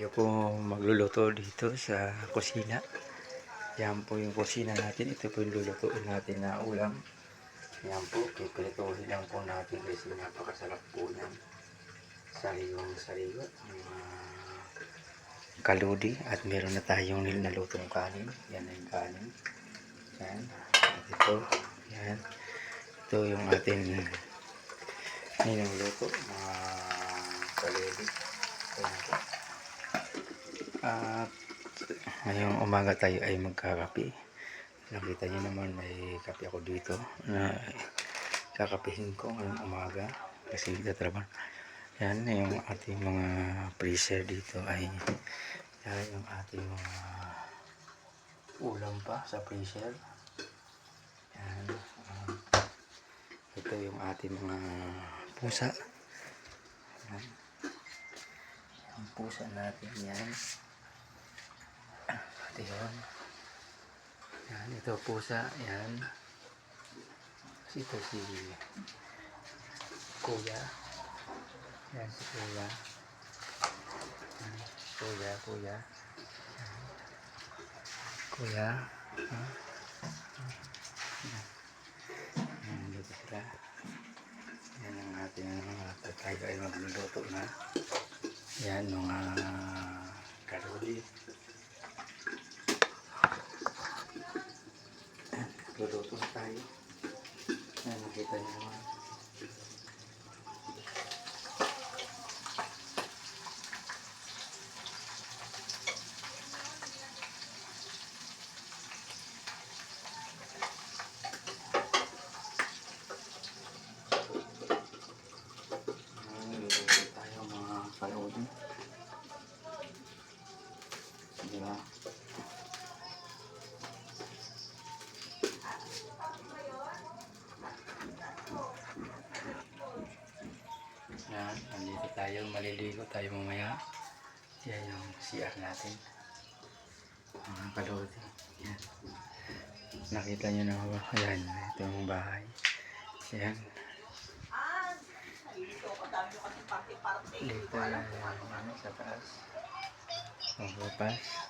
Tayo po magluluto dito sa kusina. Yan po yung kusina natin. Ito po yung lulutuin natin na ulam. Yan po, pipirituhin lang po natin kasi napakasarap po yan. Sariwang-sariwa. Kaludi at meron na tayong nilutong kanin. Yan na yung kanin. Yan. At ito, yan. Ito yung ating niluluto. Mga kaludi. Yan po. At ngayong umaga tayo ay magkakape. Nakita niyo naman may kape ako dito na kakapihin ko ngayong umaga kasi nagtatrabaho. Yan yung ating mga freezer dito ay yan yung ating mga ulam pa sa freezer. Yan. Ito yung ating mga pusa. Yan. Yung pusa natin yan. Ito yun. Yan, ito pusa. Yan. Ito si Kuya. Yan si Kuya. Yan, Kuya. Yan. Kuya. Yan, dito sila. Yan ang ating tayo ay magluluto na. Yan, mga karoli. Luluto na tayo. Yan, nakita niyo naman. Luluto tayo mga karoli. Diba? Yan, nandito tayo, maliligo tayo mamaya. Yan yung CR natin. Mga kalodi. Yan. Nakita nyo na ba? Yan, ito yung bahay. Yan. Dito yan, sa taas. Magpapas.